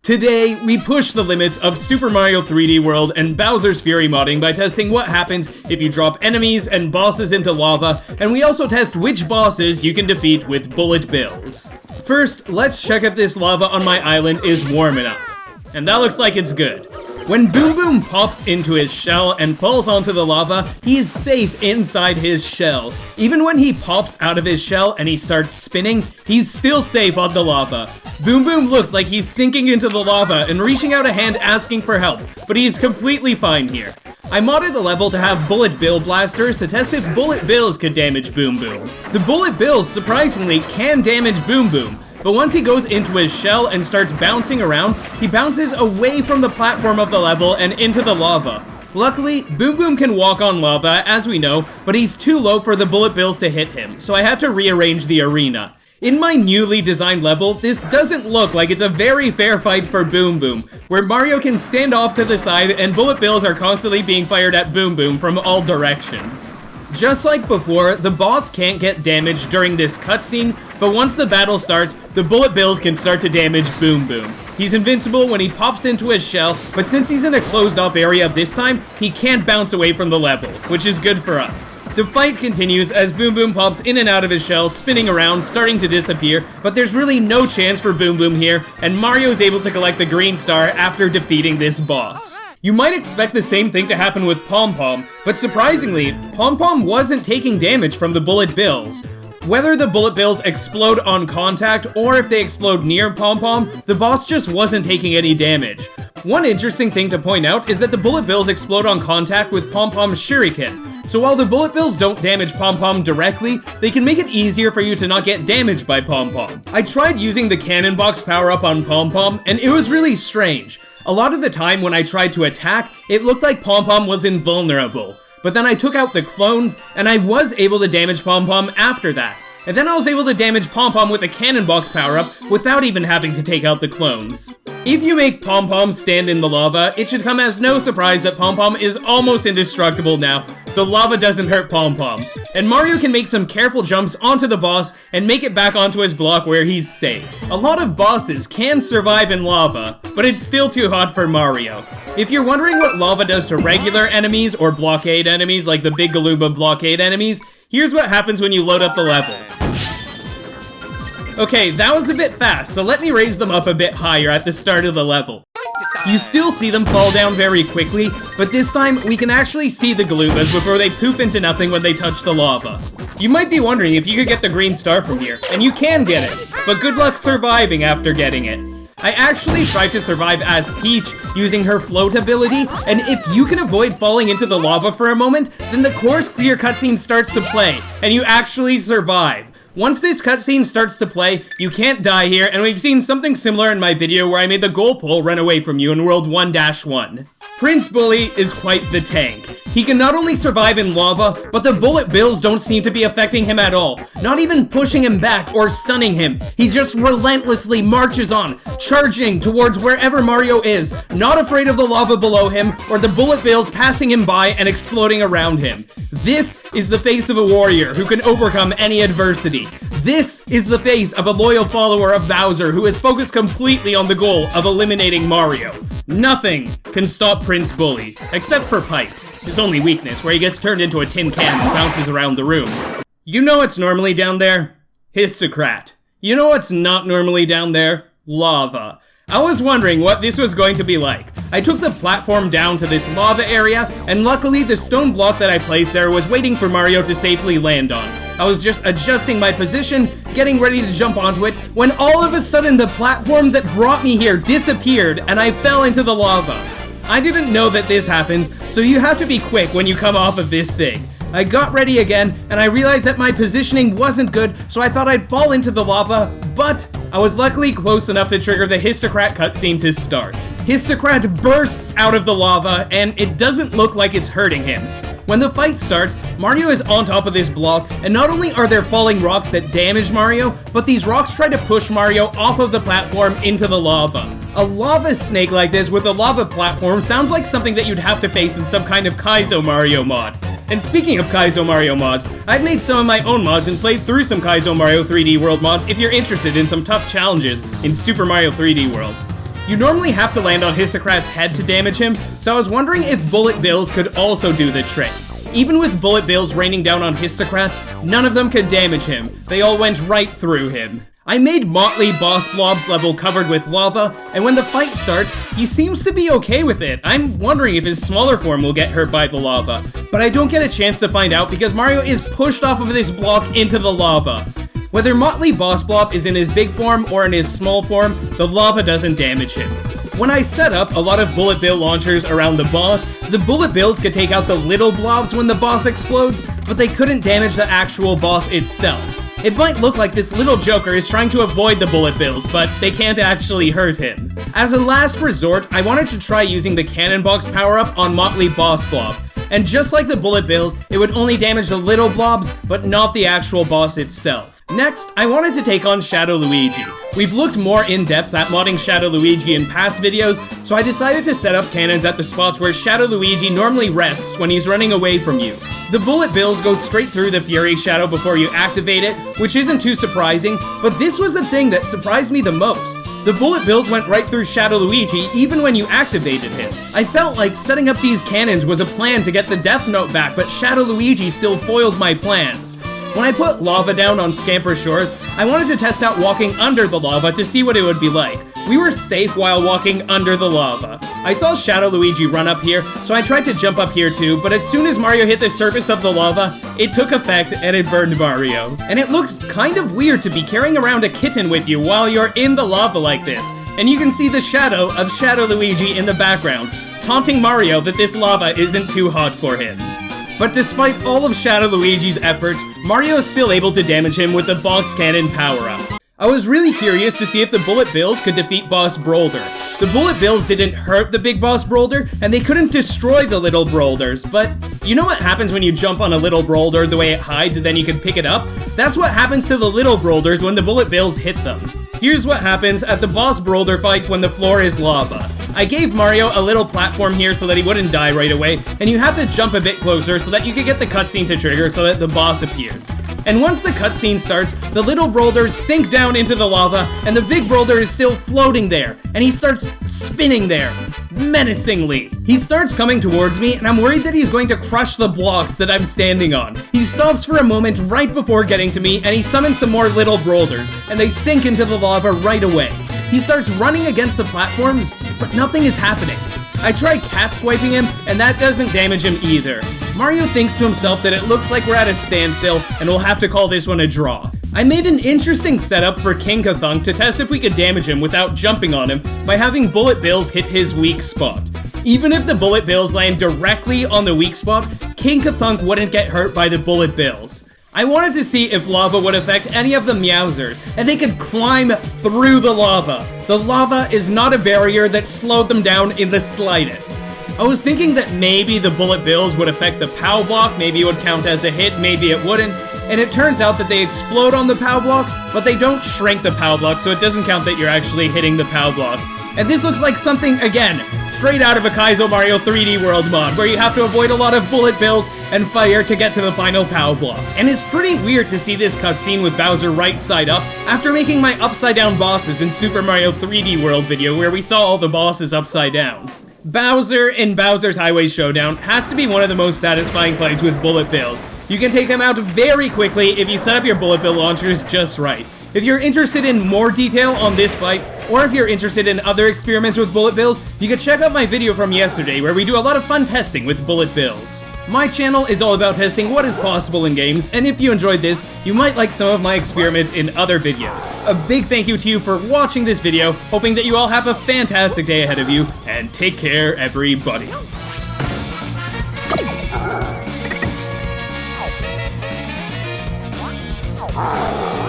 Today, we push the limits of Super Mario 3D World and Bowser's Fury modding by testing what happens if you drop enemies and bosses into lava, and we also test which bosses you can defeat with bullet bills. First, let's check if this lava on my island is warm enough. And that looks like it's good. When Boom Boom pops into his shell and falls onto the lava, he is safe inside his shell. Even when he pops out of his shell and he starts spinning, he's still safe on the lava. Boom Boom looks like he's sinking into the lava and reaching out a hand asking for help, but he's completely fine here. I modded a level to have bullet bill blasters to test if bullet bills could damage Boom Boom. The bullet bills surprisingly can damage Boom Boom, but once he goes into his shell and starts bouncing around, he bounces away from the platform of the level and into the lava. Luckily, Boom Boom can walk on lava, as we know, but he's too low for the bullet bills to hit him, so I had to rearrange the arena. In my newly designed level, this doesn't look like it's a very fair fight for Boom Boom, where Mario can stand off to the side and bullet bills are constantly being fired at Boom Boom from all directions. Just like before, the boss can't get damaged during this cutscene, but once the battle starts, the bullet bills can start to damage Boom Boom. He's invincible when he pops into his shell, but since he's in a closed off area this time, he can't bounce away from the level, which is good for us. The fight continues as Boom Boom pops in and out of his shell, spinning around, starting to disappear, but there's really no chance for Boom Boom here, and Mario's able to collect the green star after defeating this boss. You might expect the same thing to happen with Pom Pom, but surprisingly, Pom Pom wasn't taking damage from the bullet bills. Whether the bullet bills explode on contact or if they explode near Pom Pom, the boss just wasn't taking any damage. One interesting thing to point out is that the bullet bills explode on contact with Pom Pom's shuriken. So while the bullet bills don't damage Pom Pom directly, they can make it easier for you to not get damaged by Pom Pom. I tried using the cannon box power-up on Pom Pom, and it was really strange. A lot of the time when I tried to attack, it looked like Pom Pom was invulnerable. But then I took out the clones, and I was able to damage Pom Pom after that. And then I was able to damage Pom Pom with a cannon box power-up without even having to take out the clones. If you make Pom Pom stand in the lava, it should come as no surprise that Pom Pom is almost indestructible now, so lava doesn't hurt Pom Pom. And Mario can make some careful jumps onto the boss and make it back onto his block where he's safe. A lot of bosses can survive in lava, but it's still too hot for Mario. If you're wondering what lava does to regular enemies or blockade enemies like the big Galoomba Blockade enemies, here's what happens when you load up the level. Okay, that was a bit fast, so let me raise them up a bit higher at the start of the level. You still see them fall down very quickly, but this time we can actually see the Galoombas before they poof into nothing when they touch the lava. You might be wondering if you could get the green star from here, and you can get it, but good luck surviving after getting it. I actually tried to survive as Peach using her float ability, and if you can avoid falling into the lava for a moment, then the course clear cutscene starts to play, and you actually survive. Once this cutscene starts to play, you can't die here, and we've seen something similar in my video where I made the goal pole run away from you in World 1-1. Prince Bully is quite the tank. He can not only survive in lava, but the bullet bills don't seem to be affecting him at all. Not even pushing him back or stunning him. He just relentlessly marches on, charging towards wherever Mario is, not afraid of the lava below him or the bullet bills passing him by and exploding around him. This is the face of a warrior who can overcome any adversity. This is the face of a loyal follower of Bowser who is focused completely on the goal of eliminating Mario. Nothing can stop Prince Bully, except for Pipes, his only weakness, where he gets turned into a tin can and bounces around the room. You know what's normally down there? Hisstocrat. You know what's not normally down there? Lava. I was wondering what this was going to be like. I took the platform down to this lava area, and luckily the stone block that I placed there was waiting for Mario to safely land on. I was just adjusting my position, getting ready to jump onto it, when all of a sudden the platform that brought me here disappeared and I fell into the lava. I didn't know that this happens, so you have to be quick when you come off of this thing. I got ready again, and I realized that my positioning wasn't good, so I thought I'd fall into the lava, but I was luckily close enough to trigger the Hisstocrat cutscene to start. Hisstocrat bursts out of the lava, and it doesn't look like it's hurting him. When the fight starts, Mario is on top of this block, and not only are there falling rocks that damage Mario, but these rocks try to push Mario off of the platform into the lava. A lava snake like this with a lava platform sounds like something that you'd have to face in some kind of Kaizo Mario mod. And speaking of Kaizo Mario mods, I've made some of my own mods and played through some Kaizo Mario 3D World mods if you're interested in some tough challenges in Super Mario 3D World. You normally have to land on Hisstocrat's head to damage him, so I was wondering if Bullet Bills could also do the trick. Even with Bullet Bills raining down on Hisstocrat, none of them could damage him. They all went right through him. I made Motley Bossblob's level covered with lava, and when the fight starts, he seems to be okay with it. I'm wondering if his smaller form will get hurt by the lava, but I don't get a chance to find out because Mario is pushed off of this block into the lava. Whether Motley Bossblob is in his big form or in his small form, the lava doesn't damage him. When I set up a lot of Bullet Bill launchers around the boss, the Bullet Bills could take out the little blobs when the boss explodes, but they couldn't damage the actual boss itself. It might look like this little joker is trying to avoid the Bullet Bills, but they can't actually hurt him. As a last resort, I wanted to try using the Cannon Box power-up on Motley Bossblob. And just like the Bullet Bills, it would only damage the little blobs, but not the actual boss itself. Next, I wanted to take on Shadow Luigi. We've looked more in depth at modding Shadow Luigi in past videos, so I decided to set up cannons at the spots where Shadow Luigi normally rests when he's running away from you. The Bullet Bills go straight through the Fury Shadow before you activate it, which isn't too surprising, but this was the thing that surprised me the most. The Bullet Bills went right through Shadow Luigi even when you activated him. I felt like setting up these cannons was a plan to get the Death Note back, but Shadow Luigi still foiled my plans. When I put lava down on Scamper Shores, I wanted to test out walking under the lava to see what it would be like. We were safe while walking under the lava. I saw Shadow Luigi run up here, so I tried to jump up here too, but as soon as Mario hit the surface of the lava, it took effect and it burned Mario. And it looks kind of weird to be carrying around a kitten with you while you're in the lava like this. And you can see the shadow of Shadow Luigi in the background, taunting Mario that this lava isn't too hot for him. But despite all of Shadow Luigi's efforts, Mario is still able to damage him with the Box Cannon power-up. I was really curious to see if the Bullet Bills could defeat Boss Brolder. The Bullet Bills didn't hurt the big Boss Brolder, and they couldn't destroy the little Brolders, but you know what happens when you jump on a little Brolder, the way it hides and then you can pick it up? That's what happens to the little Brolders when the Bullet Bills hit them. Here's what happens at the Boss Brolder fight when the floor is lava. I gave Mario a little platform here so that he wouldn't die right away, and you have to jump a bit closer so that you can get the cutscene to trigger so that the boss appears. And once the cutscene starts, the little Brolders sink down into the lava, and the big Brolder is still floating there, and he starts spinning there, menacingly. He starts coming towards me, and I'm worried that he's going to crush the blocks that I'm standing on. He stops for a moment right before getting to me, and he summons some more little Brolders, and they sink into the lava right away. He starts running against the platforms, but nothing is happening. I try cat swiping him, and that doesn't damage him either. Mario thinks to himself that it looks like we're at a standstill, and we'll have to call this one a draw. I made an interesting setup for King Ka-thunk to test if we could damage him without jumping on him by having Bullet Bills hit his weak spot. Even if the Bullet Bills land directly on the weak spot, King Ka-thunk wouldn't get hurt by the Bullet Bills. I wanted to see if lava would affect any of the Meowsers, and they could climb through the lava. The lava is not a barrier that slowed them down in the slightest. I was thinking that maybe the Bullet Bills would affect the POW block, maybe it would count as a hit, maybe it wouldn't, and it turns out that they explode on the POW block, but they don't shrink the POW block, so it doesn't count that you're actually hitting the POW block. And this looks like something, again, straight out of a Kaizo Mario 3D World mod, where you have to avoid a lot of Bullet Bills and fire to get to the final POW block. And it's pretty weird to see this cutscene with Bowser right side up after making my upside down bosses in Super Mario 3D World video where we saw all the bosses upside down. Bowser in Bowser's Highway Showdown has to be one of the most satisfying fights with Bullet Bills. You can take him out very quickly if you set up your Bullet Bill launchers just right. If you're interested in more detail on this fight, or if you're interested in other experiments with Bullet Bills, you can check out my video from yesterday where we do a lot of fun testing with Bullet Bills. My channel is all about testing what is possible in games, and if you enjoyed this, you might like some of my experiments in other videos. A big thank you to you for watching this video, hoping that you all have a fantastic day ahead of you, and take care, everybody. Ah!